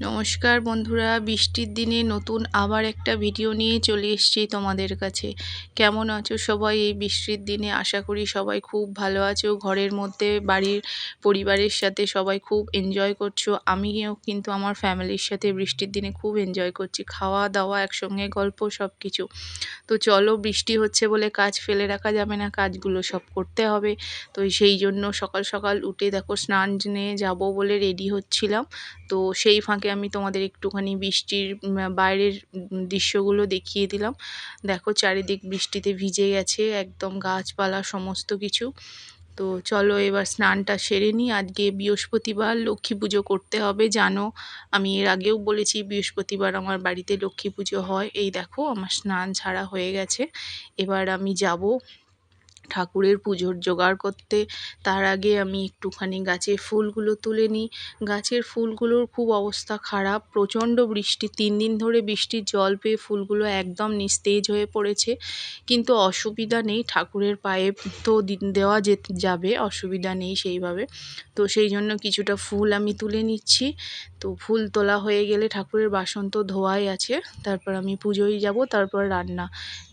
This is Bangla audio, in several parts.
নমস্কার বন্ধুরা, বৃষ্টির দিনে নতুন আবার একটা ভিডিও নিয়ে চলে এসেছি তোমাদের কাছে। কেমন আছো সবাই এই বৃষ্টির দিনে? আশা করি সবাই খুব ভালো আছো, ঘরের মধ্যে বাড়ির পরিবারের সাথে সবাই খুব এনজয় করছো। আমিও কিন্তু আমার ফ্যামিলির সাথে বৃষ্টির দিনে খুব এনজয় করছি, খাওয়া দাওয়া একসঙ্গে, গল্প সব কিছু। তো চলো, বৃষ্টি হচ্ছে বলে কাজ ফেলে রাখা যাবে না, কাজগুলো সব করতে হবে। তো সেই জন্য সকাল সকাল উঠে দেখো স্নানে যাব বলে রেডি হচ্ছিলাম। তো সেই ফাঁকে আমি তোমাদের একটুখানি বৃষ্টির বাইরের দৃশ্যগুলো দেখিয়ে দিলাম। দেখো চারিদিক বৃষ্টিতে ভিজে গেছে একদম, গাছপালা সমস্ত কিছু। তো চলো এবার স্নানটা সেরে নিই। আজকে বৃহস্পতিবার, লক্ষ্মী পুজো করতে হবে জানো। আমি এর আগেও বলেছি বৃহস্পতিবার আমার বাড়িতে লক্ষ্মী পুজো হয়। এই দেখো আমার স্নান ছাড়া হয়ে গেছে। এবার আমি যাব ঠাকুরের পুজোর জোগাড় করতে। তার আগে আমি একটুখানি গাছের ফুলগুলো তুলে নিই। গাছের ফুলগুলোর খুব অবস্থা খারাপ, প্রচণ্ড বৃষ্টি, 3 দিন ধরে বৃষ্টির জল পেয়ে ফুলগুলো একদম নিস্তেজ হয়ে পড়েছে। কিন্তু অসুবিধা নেই, ঠাকুরের পায়ে তো দেওয়া যাবে, অসুবিধা নেই সেইভাবে। তো সেই জন্য কিছুটা ফুল আমি তুলে নিচ্ছি। তো ফুল তোলা হয়ে গেলে ঠাকুরের বাসন তো ধোয়াই আছে, তারপর আমি পুজোয় যাব, তারপর রান্না।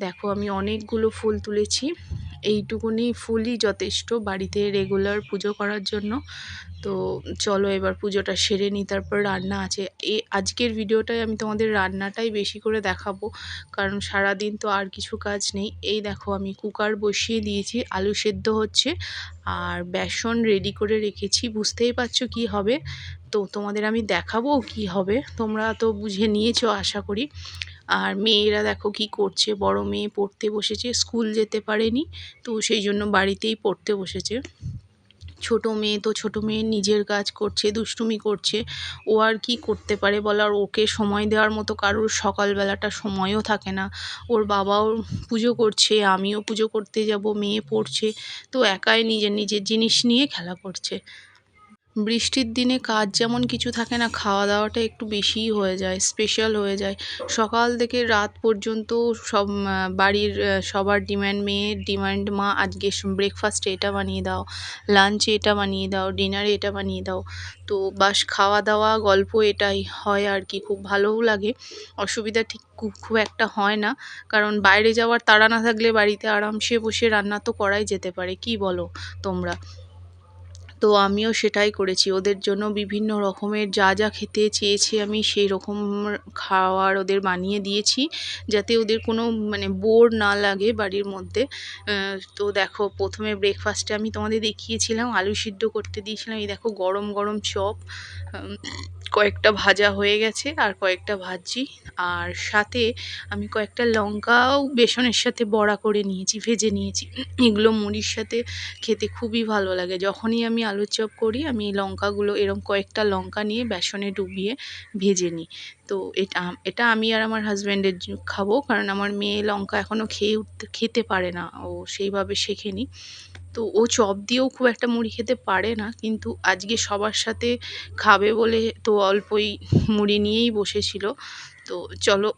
দেখো আমি অনেকগুলো ফুল তুলেছি, এইটুকুনি ফুলই যথেষ্ট বাড়িতে রেগুলার পুজো করার জন্য। তো চলো এবার পুজোটা সেরে নিই, তারপর রান্না আছে। আজকের ভিডিওটায় আমি তোমাদের রান্নাটাই বেশি করে দেখাবো, কারণ সারাদিন তো আর কিছু কাজ নেই। এই দেখো আমি কুকার বসিয়ে দিয়েছি, আলু সেদ্ধ হচ্ছে আর বেসন রেডি করে রেখেছি। বুঝতেই পারছো কি হবে, তো তোমাদের আমি দেখাবো কি হবে। তোমরা তো বুঝে নিয়েছো আশা করি। আর মেয়েরা দেখো কি করছে, বড় মেয়ে পড়তে বসেছে, স্কুল যেতে পারেনি, তো সেই জন্য বাড়িতেই পড়তে বসেছে। ছোট মেয়ে নিজের কাজ করছে, দুষ্টুমি করছে। ও আর কি করতে পারে বলো, আর ওকে সময় দেওয়ার মতো কারোর সকালবেলাটা সময়ও থাকে না। ওর বাবাও পুজো করছে, আমিও পুজো করতে যাব, মেয়ে পড়ছে, তো একাই নিজের নিজের জিনিস নিয়ে খেলা করছে। বৃষ্টির দিনে কাজ যেমন কিছু থাকে না, খাওয়া দাওয়াটা একটু বেশিই হয়ে যায়, স্পেশাল হয়ে যায়। সকাল থেকে রাত পর্যন্ত সব বাড়ির সবার ডিমান্ড, মেয়ের ডিমান্ড, মা আজকে ব্রেকফাস্টে এটা বানিয়ে দাও, লাঞ্চে এটা বানিয়ে দাও, ডিনারে এটা বানিয়ে দাও। তো বাস খাওয়া দাওয়া গল্প এটাই হয় আর কি, খুব ভালোও লাগে। অসুবিধা ঠিক খুব একটা হয় না, কারণ বাইরে যাওয়ার তাড়া না থাকলে বাড়িতে আরামসে বসে রান্না তো করাই যেতে পারে, কি বলো তোমরা? তো আমিও সেটাই করেছি, ওদের জন্য বিভিন্ন রকমের যা যা খেতে চেয়েছে আমি সেই রকম খাওয়ার ওদের বানিয়ে দিয়েছি, যাতে ওদের কোনো বোর না লাগে বাড়ির মধ্যে। তো দেখো প্রথমে ব্রেকফাস্টে আমি তোমাদের দেখিয়েছিলাম আলু সিদ্ধ করতে দিয়েছিলাম। এই দেখো গরম গরম চপ, কয়েকটা ভাজা হয়ে গেছে আর কয়েকটা ভাজছি। আর সাথে আমি কয়েকটা লঙ্কাও বেসনের সাথে বড়া করে নিয়েছি, ভেজে নিয়েছি। এগুলো মুড়ির সাথে খেতে খুবই ভালো লাগে। যখনই আমি আলুর চপ করি আমি এই লঙ্কাগুলো, এরকম কয়েকটা লঙ্কা নিয়ে বেসনে ডুবিয়ে ভেজে নিই। তো এটা আমি আর আমার হাজব্যান্ডের খাবো, কারণ আমার মেয়ে লঙ্কা এখনও খেতে পারে না, ও সেইভাবে শেখেনি। তো ও চপ দিয়েও খুব একটা মুড়ি খেতে পারে না, কিন্তু আজকে সবার সাথে খাবে বলে তো অল্পই মুড়ি নিয়েই বসেছিল। তো চলো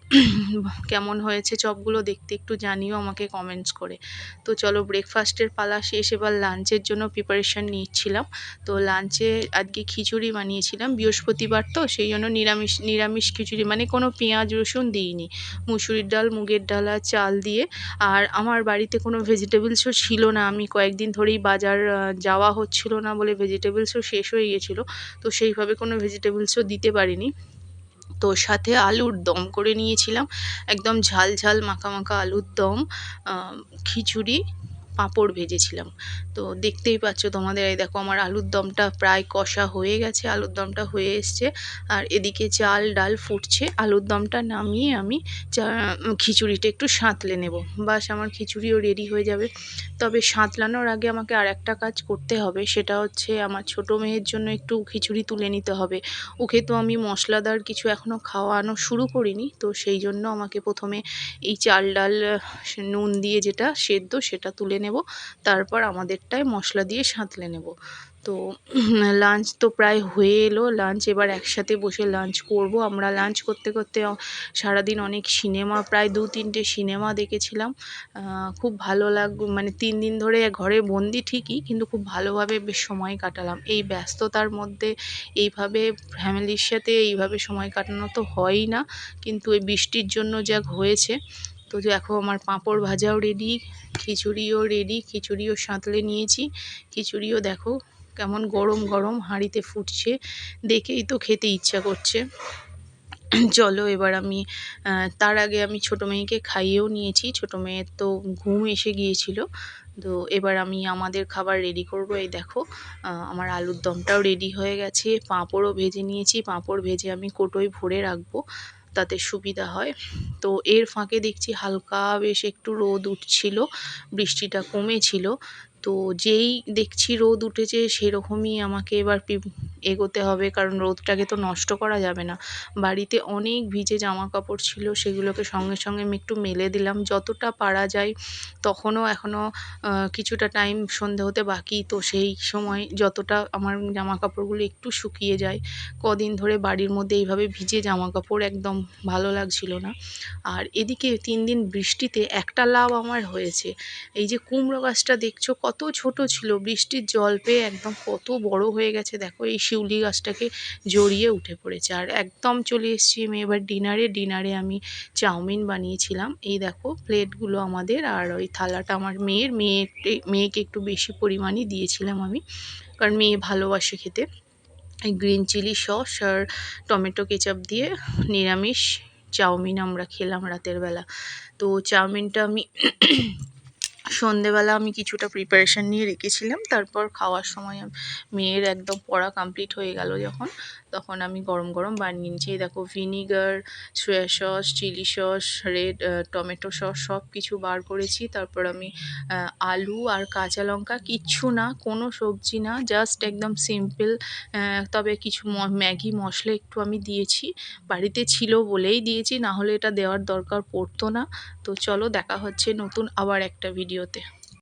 কেমন হয়েছে চপগুলো দেখতে একটু জানিও আমাকে কমেন্টস করে। তো চলো ব্রেকফাস্টের পালা শেষ, এবার লাঞ্চের জন্য প্রিপারেশান নিচ্ছিলাম। তো লাঞ্চে আজকে খিচুড়ি বানিয়েছিলাম, বৃহস্পতিবার তো সেই জন্য নিরামিষ নিরামিষ খিচুড়ি, কোনো পেঁয়াজ রসুন দিইনি। মুসুরির ডাল, মুগের ডাল আর চাল দিয়ে। আর আমার বাড়িতে কোনো ভেজিটেবলসও ছিল না, আমি কয়েকদিন ধরেই বাজার যাওয়া হচ্ছিল না বলে ভেজিটেবলসও শেষ হয়ে গেছিলো, তো সেইভাবে কোনো ভেজিটেবলসও দিতে পারিনি। তো সাথে আলুর দম করে নিয়েছিলাম, একদম ঝাল ঝাল মাখা মাখা আলুর দম, খিচুড়ি, পাঁপড় ভেজেছিলাম। তো দেখতেই পাচ্ছ তোমাদের, এই দেখো আমার আলুর দমটা প্রায় কষা হয়ে গেছে, আলুর দমটা হয়ে এসছে। আর এদিকে চাল ডাল ফুটছে, আলুর দমটা নামিয়ে আমি খিচুড়িটা একটু সাঁতলে নেব, বাস আমার খিচুড়িও রেডি হয়ে যাবে। তবে সাঁতলানোর আগে আমাকে আর একটা কাজ করতে হবে, সেটা হচ্ছে আমার ছোট মেয়ের জন্য একটু খিচুড়ি তুলে নিতে হবে। ওকে তো আমি মশলাদার কিছু এখনও খাওয়ানো শুরু করিনি, তো সেই জন্য আমাকে প্রথমে এই চাল ডাল নুন দিয়ে যেটা সেদ্ধ সেটা তুলে নেব, তারপর আমাদেরটায় মশলা দিয়ে সাঁতলে নেব। তো লাঞ্চ তো প্রায় হয়ে এলো, লাঞ্চ এবার একসাথে বসে লাঞ্চ করব। আমরা লাঞ্চ করতে করতে সারাদিন অনেক সিনেমা, প্রায় 2-3টে সিনেমা দেখেছিলাম। খুব ভালো মানে 3 দিন ধরে ঘরে বন্দি ঠিকই, কিন্তু খুব ভালোভাবে বেশ সময় কাটালাম। এই ব্যস্ততার মধ্যে এইভাবে ফ্যামিলির সাথে এইভাবে সময় কাটানো তো হয়ই না, কিন্তু এই বৃষ্টির জন্য যা হয়েছে। তো দেখো আমার পাঁপড় ভাজাও রেডি, খিচুড়িও রেডি, খিচুড়িও সাঁতলে নিয়েছি। খিচুড়িও দেখো কেমন গরম গরম হাঁড়িতে ফুটছে, দেখেই তো খেতে ইচ্ছা করছে। চলো এবার আমি তার আগে আমি ছোটো মেয়েকে খাইয়েও নিয়েছি, ছোটো মেয়ের তো ঘুম এসে গিয়েছিল। তো এবার আমি আমাদের খাবার রেডি করব। এই দেখো আমার আলুর দমটাও রেডি হয়ে গেছে, পাঁপড়ও ভেজে নিয়েছি। পাঁপড় ভেজে আমি কোটোয় ভরে রাখবো, তাতে সুবিধা হয়। তো এর ফাঁকে দেখছি হালকা বেশ একটু রোদ উঠছিল, বৃষ্টিটা কমেছিল। তো যেই দেখছি রোদ উঠেছে সেরকমই আমাকে এবার এগোতে হবে, কারণ রোদটাকে তো নষ্ট করা যাবে না। বাড়িতে অনেক ভিজে জামা কাপড় ছিল, সেগুলোকে সঙ্গে সঙ্গে আমি একটু মেলে দিলাম যতটা পারা যায়। তখনও এখনও কিছুটা টাইম সন্ধে হতে বাকি, তো সেই সময় যতটা আমার জামা কাপড়গুলো একটু শুকিয়ে যায়। কদিন ধরে বাড়ির মধ্যে এইভাবে ভিজে জামা কাপড় একদম ভালো লাগছিল না। আর এদিকে 3 দিন বৃষ্টিতে একটা লাভ আমার হয়েছে। এই যে কুমড়ো গাছটা দেখছো কত ছোট ছিল, বৃষ্টির জল পেয়ে একদম কত বড় হয়ে গেছে দেখো। এই শিউলি গাছটাকে জড়িয়ে উঠে পড়েছে। আর একদম চলে এসেছি আমি এবার ডিনারে আমি চাউমিন বানিয়েছিলাম। এই দেখো প্লেটগুলো আমাদের, আর ওই থালাটা আমার মেয়েকে একটু বেশি পরিমাণই দিয়েছিলাম আমি, কারণ মেয়ে ভালোবাসে খেতে। এই গ্রিন চিলি সস আর টমেটো কেচাপ দিয়ে নিরামিষ চাউমিন আমরা খেলাম রাতের বেলা। তো চাউমিনটা আমি সন্ধেবেলা আমি কিছুটা প্রিপারেশান নিয়ে রেখেছিলাম, তারপর খাওয়ার সময় মেয়ের একদম পড়া কমপ্লিট হয়ে গেল যখন, তখন আমি গরম গরম বানিয়ে নিয়েছি। এই দেখো vinegar, soya sauce, chilli sauce, red tomato sauce সব কিছু বার করেছি। তারপর আমি আলু আর কাঁচা লঙ্কা, কিচ্ছু না, কোনো সবজি না, জাস্ট একদম সিম্পল। তবে কিছু ম্যাগি মশলা একটু আমি দিয়েছি, বাড়িতে ছিল বলেই দিয়েছি, না হলে এটা দেওয়ার দরকার পড়তো না। তো চলো দেখা হচ্ছে নতুন আবার একটা ভিডিওতে।